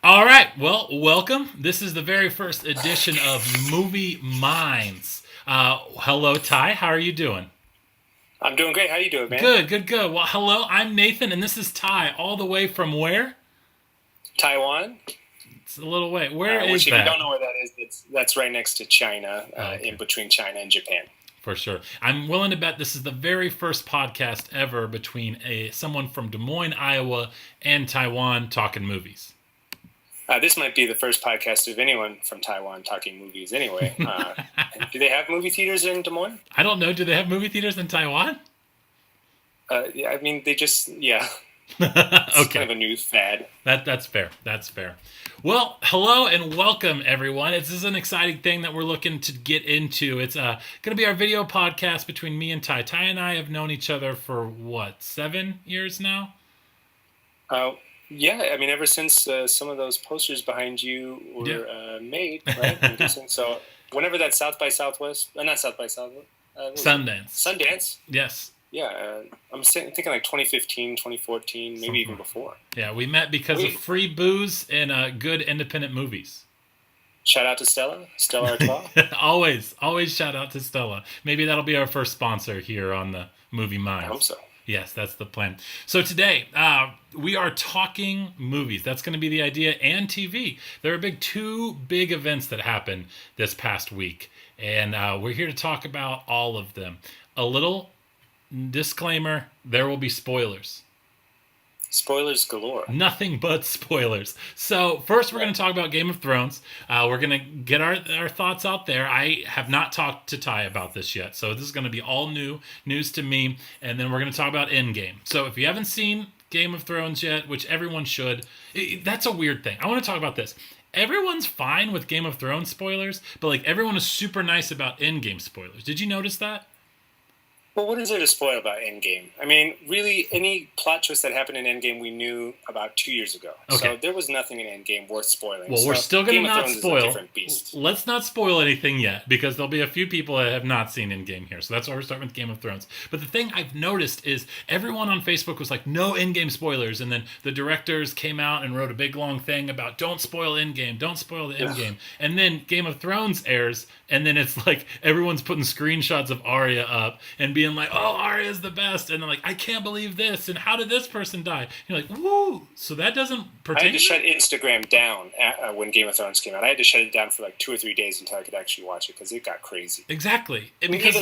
All right. Well, welcome. This is the very first edition of Movie Minds. Hello, Ty. How are you doing? I'm doing great. How you doing, man? Good, good, good. Well, hello. I'm Nathan, and this is Ty, all the way from where? Taiwan, It's a little way. Where is which if you that? don't know where that is, that's right next to China, Oh, okay. in between China and Japan. For sure. I'm willing to bet this is the very first podcast ever between someone from Des Moines, Iowa, and Taiwan talking movies. This might be the first podcast of anyone from Taiwan talking movies. Anyway, do they have movie theaters in Des Moines? I don't know. Do they have movie theaters in Taiwan? Yeah, I mean, it's kind Okay. of a new fad. That's fair. That's fair. Well, hello and welcome, everyone. This is an exciting thing that we're looking to get into. It's going to be our video podcast between me and Ty. Ty and I have known each other for, 7 years now? Yeah, I mean, ever since some of those posters behind you were made, right? I'm guessing. So whenever that South by Southwest, not South by Southwest, Sundance. Sundance. Yes. Yeah, I'm thinking like 2015, 2014, maybe even before. Yeah, we met because of free booze and good independent movies. Shout out to Stella Artois. Always shout out to Stella. Maybe that'll be our first sponsor here on the Movie Minds. I hope so. Yes, that's the plan. So today, we are talking movies. That's going to be the idea, and TV. There are two big events that happened this past week, and we're here to talk about all of them. A little disclaimer, there will be spoilers. Spoilers galore. Nothing but spoilers. So first we're going to talk about Game of Thrones. We're going to get our thoughts out there. I have not talked to Ty about this yet, so this is going to be all news to me. And then we're going to talk about Endgame. So if you haven't seen Game of Thrones yet, which everyone should, that's a weird thing. I want to talk about this. Everyone's fine with Game of Thrones spoilers, but like everyone is super nice about Endgame spoilers. Did you notice that? Well, what is there to spoil about Endgame? I mean, really, any plot twist that happened in Endgame we knew about 2 years ago. Okay. So there was nothing in Endgame worth spoiling. Well, we're still going to not spoil. Is a different beast. Let's not spoil anything yet, because there'll be a few people that have not seen Endgame here. So that's why we're starting with Game of Thrones. But the thing I've noticed is everyone on Facebook was like, no Endgame spoilers. And then the directors came out and wrote a big long thing about don't spoil Endgame, don't spoil the Endgame. And then Game of Thrones airs, and then it's like everyone's putting screenshots of Arya up and being like, oh, Arya's the best. And they're like, I can't believe this. And how did this person die? And you're like, woo. So that doesn't pertain. I had to shut Instagram down when Game of Thrones came out. I had to shut it down for like 2 or 3 days until I could actually watch it because it got crazy. Exactly. Because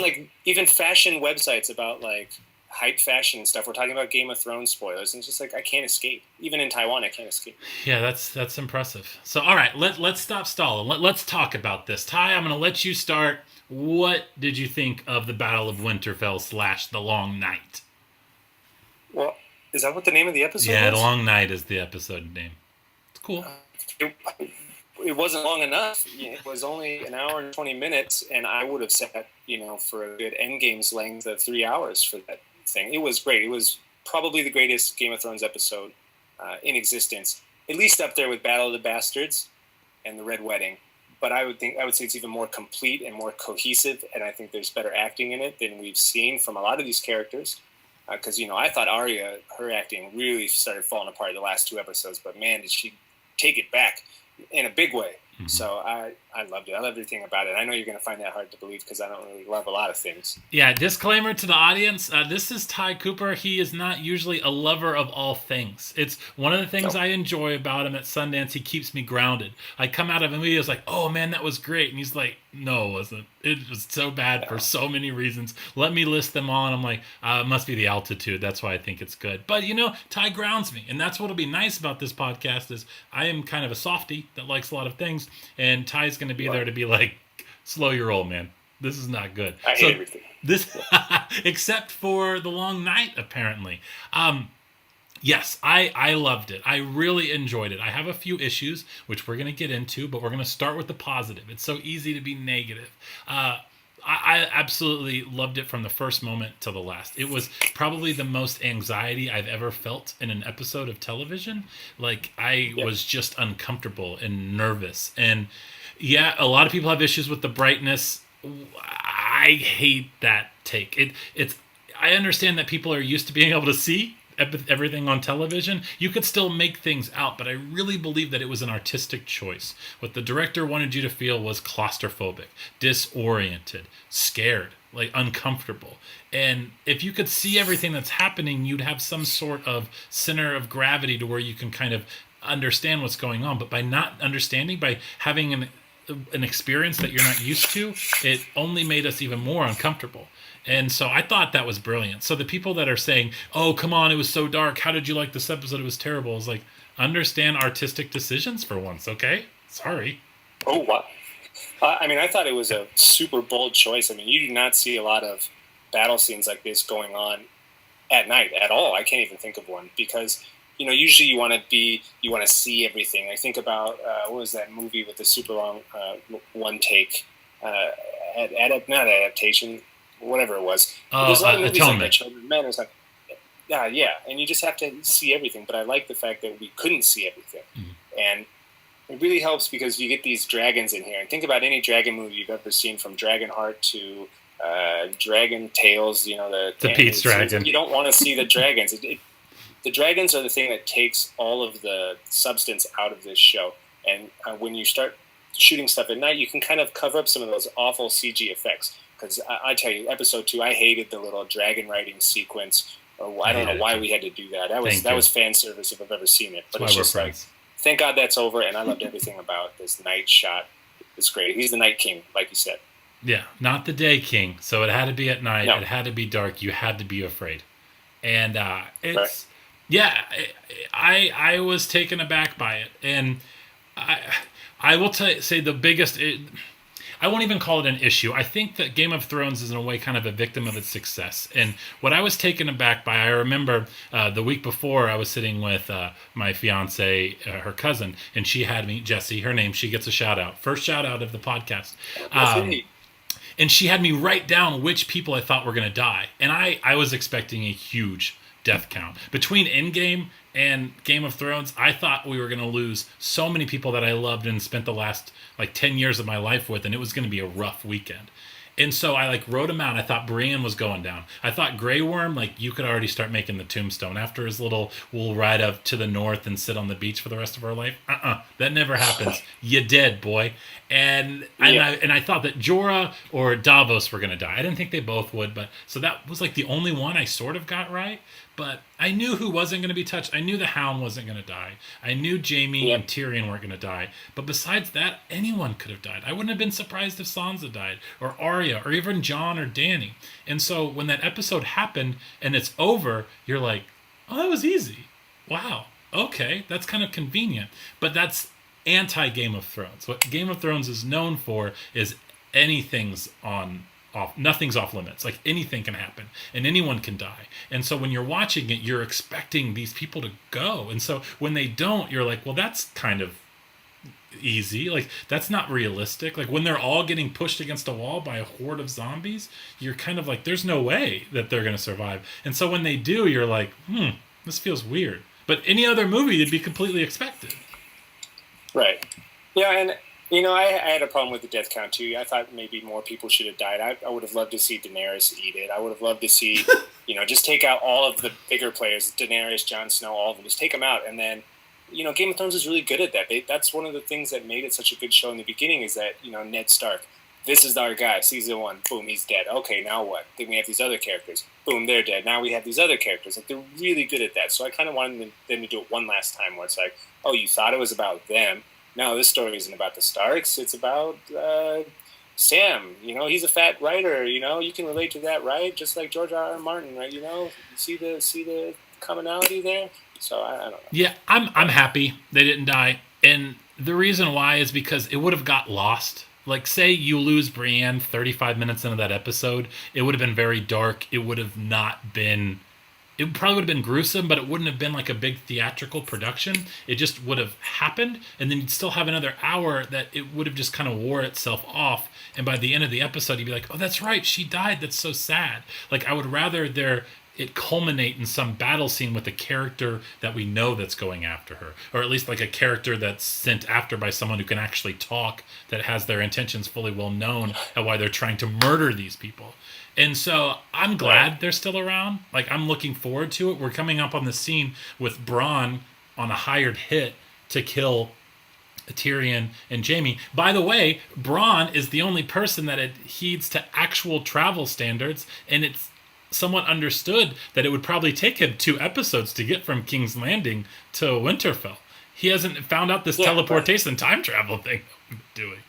even fashion websites about like hype fashion and stuff, we're talking about Game of Thrones spoilers, and it's just like I can't escape. Even in Taiwan, I can't escape. Yeah, that's impressive. So all right, let's stop stalling. Let's talk about this. Ty, I'm going to let you start. What did you think of the Battle of Winterfell / The Long Night? Well, is that what the name of the episode Yeah, was? The Long Night is the episode name. It's cool. It wasn't long enough. It was only an hour and 20 minutes, and I would have sat, for a good Endgame's length of 3 hours for that thing. It was great. It was probably the greatest Game of Thrones episode in existence, at least up there with Battle of the Bastards and The Red Wedding. But I would say it's even more complete and more cohesive, and I think there's better acting in it than we've seen from a lot of these characters. Because I thought Arya, her acting really started falling apart the last 2 episodes, but man, did she take it back in a big way. Mm-hmm. So I loved it. I loved everything about it. I know you're going to find that hard to believe because I don't really love a lot of things. Yeah, disclaimer to the audience. This is Ty Cooper. He is not usually a lover of all things. It's one of the things I enjoy about him at Sundance. He keeps me grounded. I come out of a movie, I was like, oh man, that was great. And he's like, no, it wasn't. It was so bad for so many reasons. Let me list them all. And I'm like, it must be the altitude. That's why I think it's good. But, Ty grounds me. And that's what'll be nice about this podcast is I am kind of a softie that likes a lot of things. And Ty's going to be there to be like, slow your roll, man. This is not good. I hate everything. This, except for The Long Night, apparently. Yes, I loved it. I really enjoyed it. I have a few issues, which we're going to get into, but we're going to start with the positive. It's so easy to be negative. I absolutely loved it from the first moment to the last. It was probably the most anxiety I've ever felt in an episode of television. Like, I was just uncomfortable and nervous. And yeah, a lot of people have issues with the brightness. I hate that take. I understand that people are used to being able to see everything on television, you could still make things out, but I really believe that it was an artistic choice. What the director wanted you to feel was claustrophobic, disoriented, scared, like uncomfortable. And if you could see everything that's happening, you'd have some sort of center of gravity to where you can kind of understand what's going on. But by not understanding, by having an experience that you're not used to, it only made us even more uncomfortable. And so I thought that was brilliant. So the people that are saying, "Oh, come on, it was so dark. How did you like this episode? It was terrible." It's like, understand artistic decisions for once, okay? Sorry. Oh, wow. I mean, I thought it was a super bold choice. I mean, you do not see a lot of battle scenes like this going on at night at all. I can't even think of one because, usually you want to see everything. I think about, what was that movie with the super long one take, not adaptation, whatever it was. There's a lot of movies like that. Children, Man, it's like, yeah, and you just have to see everything. But I like the fact that we couldn't see everything, and it really helps because you get these dragons in here. And think about any dragon movie you've ever seen, from Dragonheart to Dragon Tales. The Pete's Dragon. You don't want to see the dragons. The dragons are the thing that takes all of the substance out of this show. And when you start shooting stuff at night, you can kind of cover up some of those awful CG effects. Because I tell you, episode 2, I hated the little dragon riding sequence. I don't know why we had to do that. That was fan service if I've ever seen it. But it's just like, thank God that's over. And I loved everything about this night shot. It's great. He's the Night King, like you said. Yeah, not the Day King. So it had to be at night. No. It had to be dark. You had to be afraid. And it's... Right. Yeah, I was taken aback by it. And I will say the biggest... I won't even call it an issue. I think that Game of Thrones is in a way kind of a victim of its success. And what I was taken aback by, I remember the week before I was sitting with my fiance, her cousin, and she had me, Jessie, her name, she gets a shout out. First shout out of the podcast. And she had me write down which people I thought were going to die. And I was expecting a huge death count. Between Endgame and Game of Thrones, I thought we were going to lose so many people that I loved and spent the last 10 years of my life with, and it was going to be a rough weekend. And so I wrote them out. I thought Bran was going down. I thought Grey Worm, you could already start making the tombstone after his little, we'll ride up to the north and sit on the beach for the rest of our life. That never happens. You dead, boy. And I thought that Jorah or Davos were going to die. I didn't think they both would, but so that was the only one I sort of got right. But I knew who wasn't going to be touched. I knew the Hound wasn't going to die. I knew Jaime and Tyrion weren't going to die. But besides that, anyone could have died. I wouldn't have been surprised if Sansa died, or Arya, or even Jon or Dany. And so when that episode happened and it's over, you're like, oh, that was easy. Wow. Okay, that's kind of convenient. But that's anti-Game of Thrones. What Game of Thrones is known for is nothing's off limits. Anything can happen and anyone can die. And so when you're watching it, you're expecting these people to go. And so when they don't, you're like, well, that's kind of easy. That's not realistic. When they're all getting pushed against a wall by a horde of zombies, you're kind of like, there's no way that they're going to survive. And so when they do, you're like, this feels weird. But any other movie, it'd be completely expected. Right. Yeah, and I had a problem with the death count too. I thought maybe more people should have died. I would have loved to see Daenerys eat it. I would have loved to see, just take out all of the bigger players, Daenerys, Jon Snow, all of them. Just take them out. And then, Game of Thrones is really good at that. That's one of the things that made it such a good show in the beginning is that, Ned Stark, this is our guy, season 1, boom, he's dead. Okay, now what? Then we have these other characters. Boom, they're dead. Now we have these other characters. They're really good at that. So I kind of wanted them to do it one last time where it's like, oh, you thought it was about them. No, this story isn't about the Starks. It's about Sam. He's a fat writer. You can relate to that, right? Just like George R. R. Martin, right? See the commonality there. So I don't know. Yeah, I'm happy they didn't die, and the reason why is because it would have got lost. Say you lose Brienne 35 minutes into that episode, it would have been very dark. It would have not been. It probably would have been gruesome, but it wouldn't have been a big theatrical production. It just would have happened, and then you'd still have another hour that it would have just kind of wore itself off. And by the end of the episode, you'd be like, oh, that's right, she died. That's so sad. I would rather it culminate in some battle scene with a character that we know that's going after her. Or at least a character that's sent after by someone who can actually talk, that has their intentions fully well known, and why they're trying to murder these people. And so I'm glad they're still around. Like, I'm looking forward to it. We're coming up on the scene with Bran on a hired hit to kill Tyrion and Jaime. By the way, Bran is the only person that adheres to actual travel standards, and it's somewhat understood that it would probably take him 2 episodes to get from King's Landing to Winterfell. He hasn't found out this teleportation time travel thing I'm doing.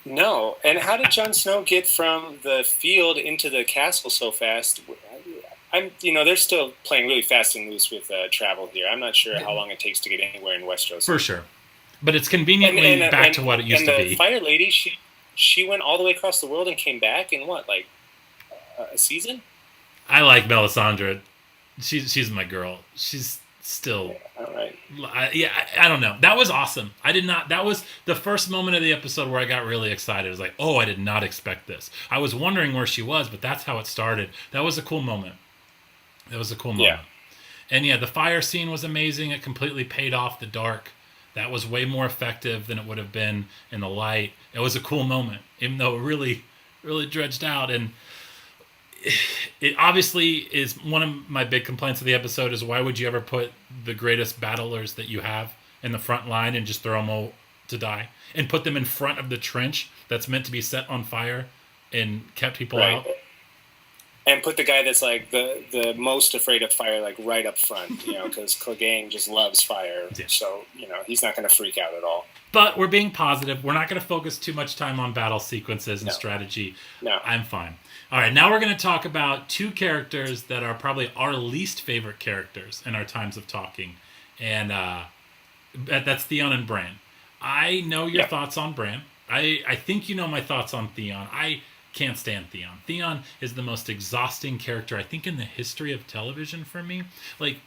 No, and how did Jon Snow get from the field into the castle so fast? They're still playing really fast and loose with travel here. I'm not sure how long it takes to get anywhere in Westeros. For sure. But it's conveniently back to what it used to be. And the Fire Lady, she went all the way across the world and came back in what, like a season? I like Melisandre. She's my girl. She's still... All right. I don't know. That was awesome. That was the first moment of the episode where I got really excited. It was like, oh, I did not expect this. I was wondering where she was, but that's how it started. That was a cool moment. Yeah. And the fire scene was amazing. It completely paid off the dark. That was way more effective than it would have been in the light. It was a cool moment, even though it really, really dredged out. And it obviously is one of my big complaints of the episode is why would you ever put the greatest battlers that you have in the front line and just throw them all to die? And put them in front of the trench that's meant to be set on fire and kept people out? And put the guy that's like the most afraid of fire like right up front, because Clegane just loves fire. Yeah. So, he's not going to freak out at all. But we're being positive. We're not going to focus too much time on battle sequences and strategy. No. I'm fine. All right, now we're going to talk about 2 characters that are probably our least favorite characters in our times of talking. And that's Theon and Bran. I know your thoughts on Bran. I think you know my thoughts on Theon. I can't stand Theon. Theon is the most exhausting character, I think, in the history of television for me. Like,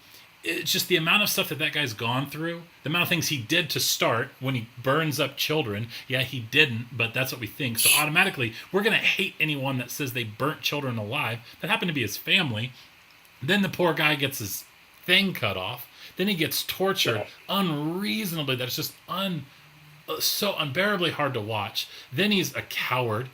it's just the amount of stuff that guy's gone through, the amount of things he did to start when he burns up children. Yeah, he didn't, but that's what we think. So automatically, we're going to hate anyone that says they burnt children alive. That happened to be his family. Then the poor guy gets his thing cut off. Then he gets tortured unreasonably. That's just so unbearably hard to watch. Then he's a coward.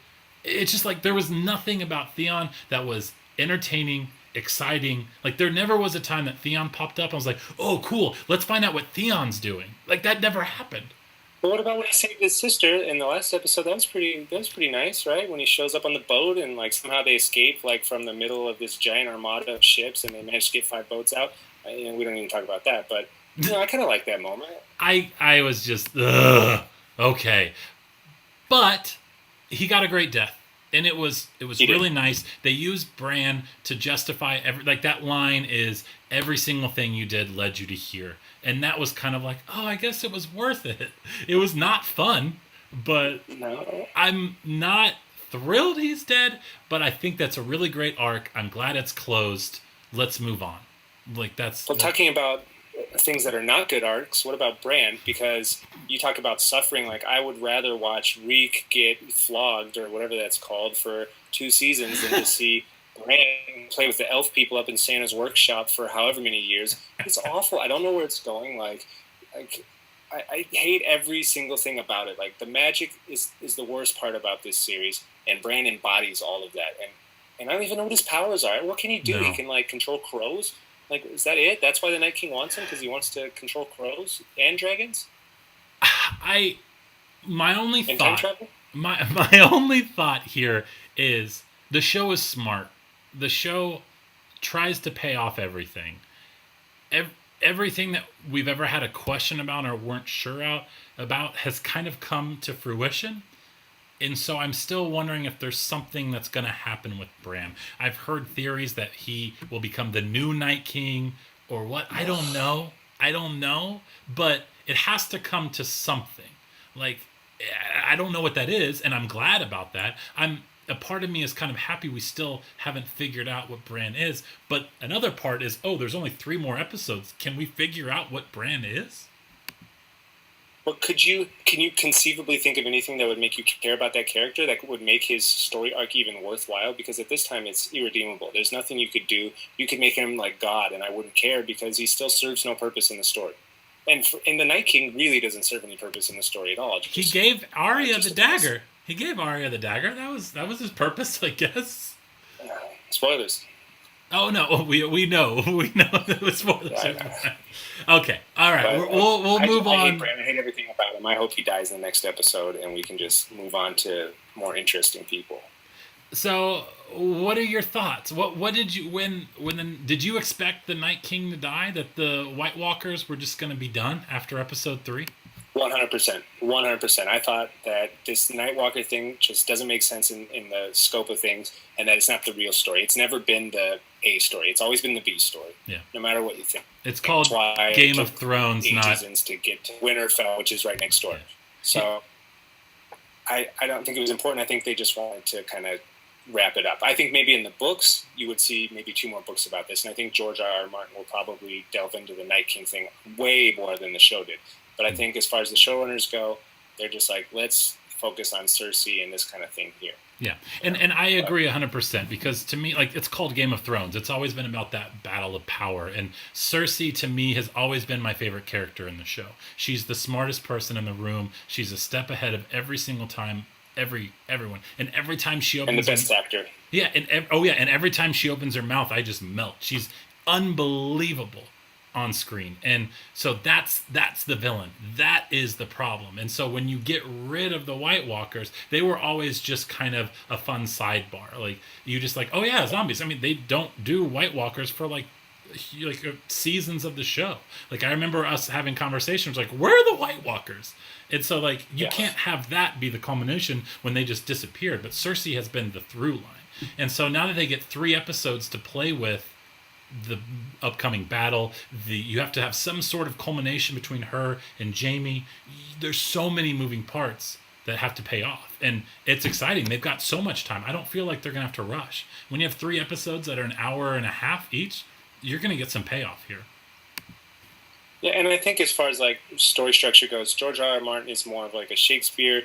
It's just like there was nothing about Theon that was entertaining, exciting. Like, there never was a time that Theon popped up and I was like, oh, cool, let's find out what Theon's doing. Like, that never happened. But what about when he saved his sister in the last episode? That was pretty nice, right? When he shows up on the boat and like somehow they escape like from the middle of this giant armada of ships and they managed to get 5 boats out. We don't even talk about that, but I kind of like that moment. I was just okay, but he got a great death. And it was really nice. They used Bran to justify that line is every single thing you did led you to here. And that was kind of like, oh, I guess it was worth it. It was not fun, but I'm not thrilled he's dead, but I think that's a really great arc. I'm glad it's closed. Let's move on. Talking about things that are not good arcs, what about Bran? Because you talk about suffering, like I would rather watch Reek get flogged or whatever that's called for 2 seasons than to see Bran play with the elf people up in Santa's workshop for however many years. It's awful. I don't know where it's going. I hate every single thing about it. Like, the magic is the worst part about this series, and Bran embodies all of that. And I don't even know what his powers are. What can he do? No. He can control crows. Like, is that it? That's why the Night King wants him, because he wants to control crows and dragons? My only thought here is the show is smart. The show tries to pay off everything. Everything that we've ever had a question about or weren't sure about has kind of come to fruition. And so I'm still wondering if there's something that's going to happen with Bran. I've heard theories that he will become the new Night King or what. I don't know. But it has to come to something. Like, I don't know what that is, and I'm glad about that. A part of me is kind of happy we still haven't figured out what Bran is. But another part is, there's only 3 more episodes. Can we figure out what Bran is? Well, can you conceivably think of anything that would make you care about that character, that would make his story arc even worthwhile? Because at this time, it's irredeemable. There's nothing you could do. You could make him like God, and I wouldn't care because he still serves no purpose in the story. And the Night King really doesn't serve any purpose in the story at all. He gave Arya the dagger. He gave Arya the dagger. That was his purpose, I guess. Spoilers. Oh no, we know that was spoilers. Okay, all right, But, we'll move on. I hate Bran. I hate everything about him. I hope he dies in the next episode, and we can just move on to more interesting people. So, what are your thoughts? What did you did you expect the Night King to die? That the White Walkers were just going to be done after episode 3? 100%. 100%. I thought that this Nightwalker thing just doesn't make sense in the scope of things, and that it's not the real story. It's never been the A story. It's always been the B story. Yeah. No matter what you think. It's called Game of Thrones, not to get to Winterfell, which is right next door. Yeah. So I don't think it was important. I think they just wanted to kind of wrap it up. I think maybe in the books you would see maybe 2 more books about this, and I think George R.R. Martin will probably delve into the Night King thing way more than the show did. But I think as far as the showrunners go, they're just like, let's focus on Cersei and this kind of thing here. Yeah, and I agree 100%, because to me, like, it's called Game of Thrones. It's always been about that battle of power, and Cersei to me has always been my favorite character in the show. She's the smartest person in the room. She's a step ahead of every single time, everyone, and every time she opens, and the best actor. Yeah, and every time she opens her mouth, I just melt. She's unbelievable on screen, and so that's the villain. That is the problem. And so when you get rid of the White Walkers, they were always just kind of a fun sidebar. Like, you just like, oh yeah, zombies. I mean, they don't do White Walkers for like seasons of the show. Like, I remember us having conversations like, where are the White Walkers? And so like, you can't have that be the culmination when they just disappeared. But Cersei has been the through line, and so now that they get 3 episodes to play with the upcoming battle, you have to have some sort of culmination between her and Jaime. There's so many moving parts that have to pay off, and it's exciting. They've got so much time. I don't feel like they're gonna have to rush. When you have 3 episodes that are an hour and a half each, you're gonna get some payoff here. Yeah, and I think as far as like story structure goes, George R.R. Martin is more of like a Shakespeare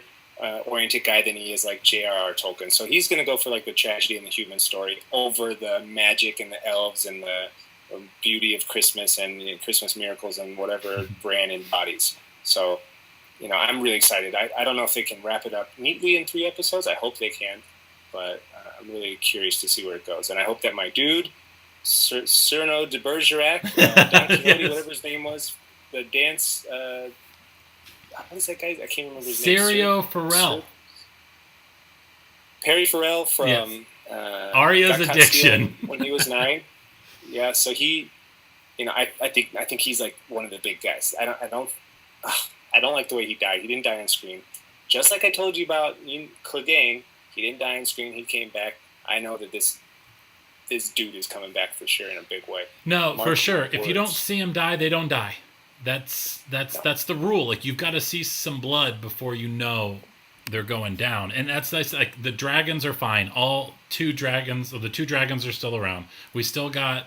oriented guy than he is like J.R.R. Tolkien. So he's going to go for like the tragedy and the human story over the magic and the elves and the beauty of Christmas and Christmas miracles and whatever Bran embodies. So, I'm really excited. I don't know if they can wrap it up neatly in 3 episodes. I hope they can, but I'm really curious to see where it goes. And I hope that my dude, Cyrano de Bergerac, Don Quixote, yes. whatever his name was, the dance... what is that guy? I can't remember his name. Farrell. Perry Farrell from Arya's Addiction when he was 9. Yeah, so he, I think he's like one of the big guys. I don't like the way he died. He didn't die on screen. Just like I told you about Clegane, he didn't die on screen. He came back. I know that this dude is coming back for sure in a big way. No, for sure. If you don't see him die, they don't die. That's the rule. Like, you've got to see some blood before you know they're going down. And that's nice. Like, the dragons are fine. All 2 dragons, or the 2 dragons are still around. We still got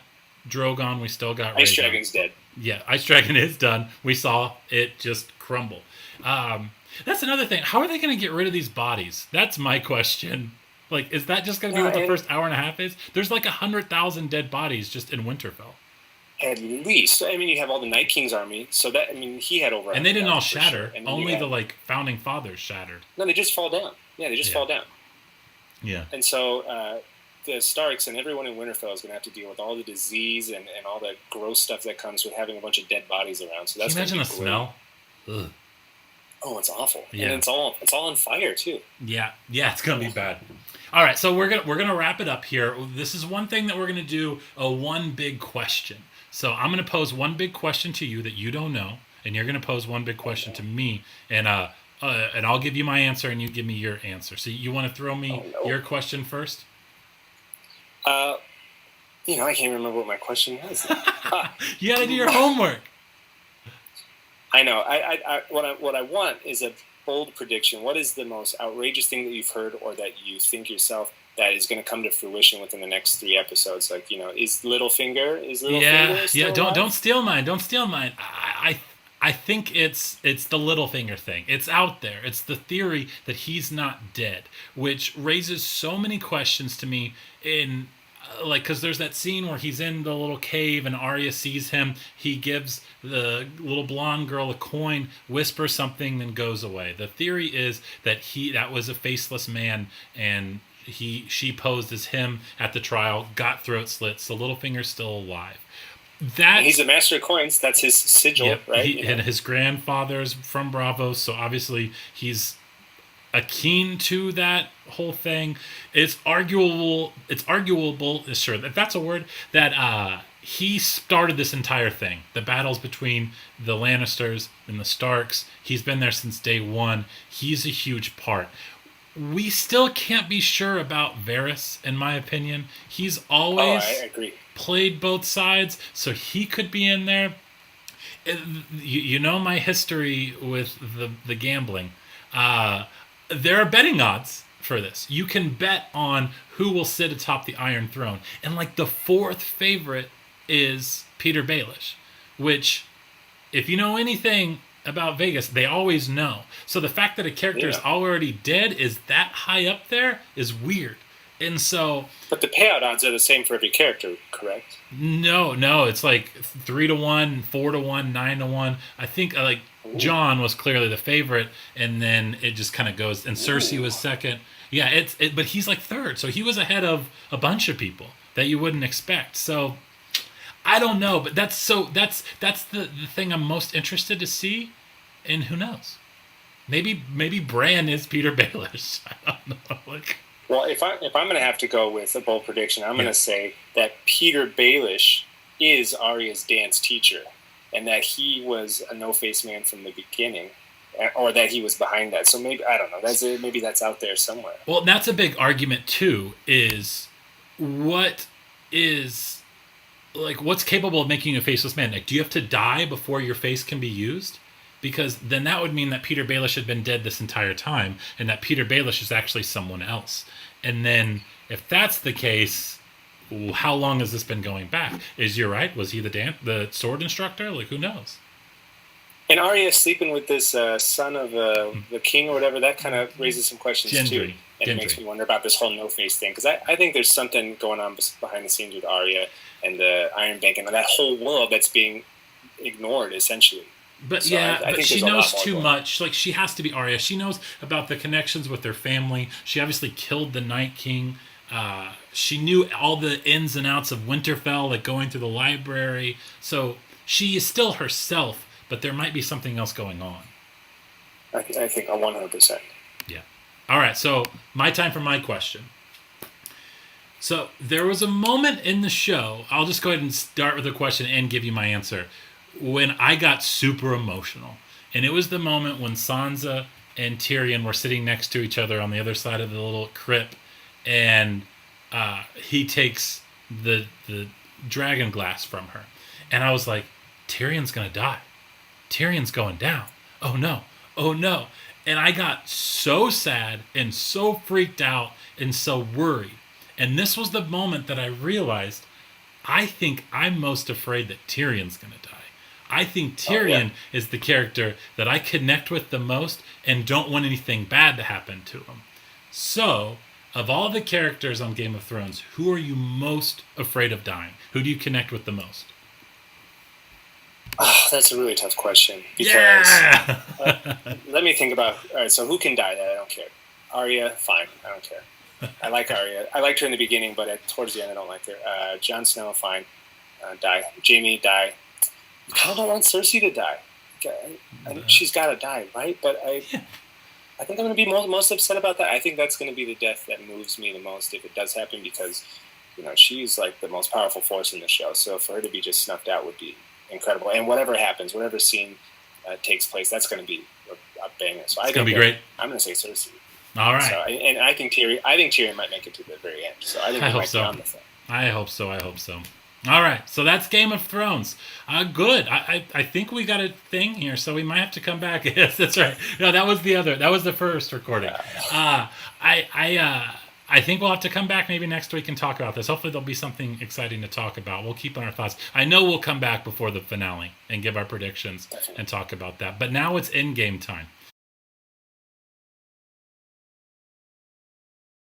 Drogon. We still got Ice Dragon's dead. Yeah, Ice Dragon is done. We saw it just crumble. That's another thing. How are they going to get rid of these bodies? That's my question. Like, is that just going to be what the first hour and a half is? There's like 100,000 dead bodies just in Winterfell. At least. I mean, you have all the Night King's army, so that, he had over. And they didn't all shatter. Sure. Only the founding fathers shattered. No, they just fall down. Yeah, they just fall down. Yeah. And so the Starks and everyone in Winterfell is going to have to deal with all the disease and all the gross stuff that comes with having a bunch of dead bodies around. So that's. Can you imagine the smell? Ugh. Oh, it's awful. Yeah. And it's all on fire too. Yeah, it's gonna be bad. All right, so we're gonna wrap it up here. This is one thing that we're gonna do, a one big question. So I'm going to pose one big question to you that you don't know, and you're going to pose one big question to me, and I'll give you my answer, and you give me your answer. So you want to throw me your question first? I can't remember what my question was. You got to do your homework. I know. What I want is a bold prediction. What is the most outrageous thing that you've heard or that you think yourself that is going to come to fruition within the next 3 episodes? Like, is Littlefinger still don't steal mine. Don't steal mine. I think it's the Littlefinger thing. It's out there. It's the theory that he's not dead, which raises so many questions to me in because there's that scene where he's in the little cave and Arya sees him. He gives the little blonde girl a coin, whispers something, then goes away. The theory is that that was a faceless man, and she posed as him at the trial, got throat slits. So Littlefinger's still alive. And he's a master of coins. That's his sigil, yep, right? And his grandfather's from Braavos, so obviously he's keen to that whole thing. It's arguable. Sure, if that's a word, that he started this entire thing. The battles between the Lannisters and the Starks. He's been there since day one. He's a huge part. We still can't be sure about Varys, in my opinion. He's always I agree. Played both sides, so he could be in there. You know my history with the gambling. There are betting odds for this. You can bet on who will sit atop the Iron Throne. And like the fourth favorite is Peter Baelish, which, if you know anything about Vegas, they always know. So the fact that a character is already dead is that high up there is weird. And so, but the payout odds are the same for every character, correct? No, it's like 3-1, 4-1, 9-1. I think like Jon was clearly the favorite, and then it just kind of goes. And Cersei was second. Yeah, but he's like third, so he was ahead of a bunch of people that you wouldn't expect. So I don't know, but that's the thing I'm most interested to see, and who knows? Maybe Bran is Peter Baelish. I don't know. Well, if I'm going to have to go with a bold prediction, I'm going to say that Peter Baelish is Arya's dance teacher, and that he was a no-face man from the beginning, or that he was behind that. So maybe, I don't know. Maybe that's out there somewhere. Well, that's a big argument too. Is what's capable of making you a faceless man? Like, do you have to die before your face can be used? Because then that would mean that Peter Baelish had been dead this entire time, and that Peter Baelish is actually someone else. And then, if that's the case, how long has this been going back? You're right? Was he the sword instructor? Like, who knows? And Arya sleeping with this son of the king or whatever, that kind of raises some questions too. And it makes me wonder about this whole no-face thing. Because I think there's something going on behind the scenes with Arya and the Iron Bank and that whole world that's being ignored, essentially. But so I think she knows too much. Like, she has to be Arya. She knows about the connections with their family. She obviously killed the Night King. She knew all the ins and outs of Winterfell, like going through the library. So she is still herself, but there might be something else going on. I think 100%. Yeah. All right, so my time for my question. So there was a moment in the show, I'll just go ahead and start with a question and give you my answer, when I got super emotional. And it was the moment when Sansa and Tyrion were sitting next to each other on the other side of the little crypt, and he takes the dragon glass from her. And I was like, Tyrion's going to die. Tyrion's going down. Oh no. And I got so sad and so freaked out and so worried. And this was the moment that I realized, I think I'm most afraid that Tyrion's going to die. I think Tyrion is the character that I connect with the most and don't want anything bad to happen to him. So, of all the characters on Game of Thrones, who are you most afraid of dying? Who do you connect with the most? Oh, that's a really tough question. Because, let me think about... All right, so who can die? That I don't care. Arya, fine. I don't care. I like Arya. I liked her in the beginning, but towards the end, I don't like her. Jon Snow, fine. Die. Jaime, die. I don't want Cersei to die. I think she's got to die, right? But I think I'm going to be most upset about that. I think that's going to be the death that moves me the most if it does happen, because she's like the most powerful force in the show. So for her to be just snuffed out would be incredible. And whatever happens, whatever scene takes place, that's going to be a banger. So it's going to be great. I'm going to say Cersei. All right. So, and I think Tyrion might make it to the very end. So I think he might be on the thing. I hope so. All right, so that's Game of Thrones. Good. I think we got a thing here, so we might have to come back. Yes, that's right. No, that was the first recording. I think we'll have to come back maybe next week and talk about this. Hopefully there'll be something exciting to talk about. We'll keep on our thoughts. I know we'll come back before the finale and give our predictions and talk about that. But now it's in-game time.